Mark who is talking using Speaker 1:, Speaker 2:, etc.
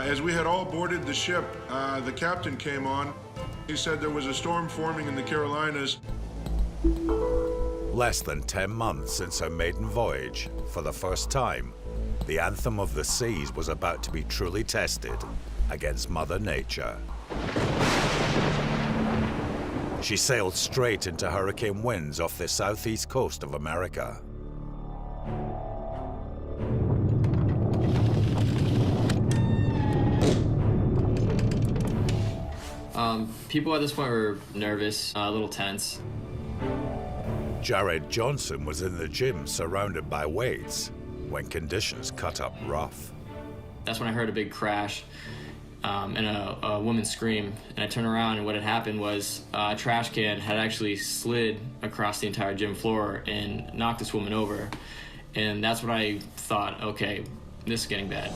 Speaker 1: As we had all boarded the ship, the captain came on. He said there was a storm forming in the Carolinas.
Speaker 2: Less than 10 months since her maiden voyage, for the first time, the anthem of the seas was about to be truly tested against Mother Nature. She sailed straight into hurricane winds off the southeast coast of America.
Speaker 3: People at this point were nervous, a little tense.
Speaker 2: Jared Johnson was in the gym surrounded by weights when conditions cut up rough.
Speaker 3: That's when I heard a big crash and a woman scream. And I turned around, and what had happened was a trash can had actually slid across the entire gym floor and knocked this woman over. And that's when I thought, okay, this is getting bad.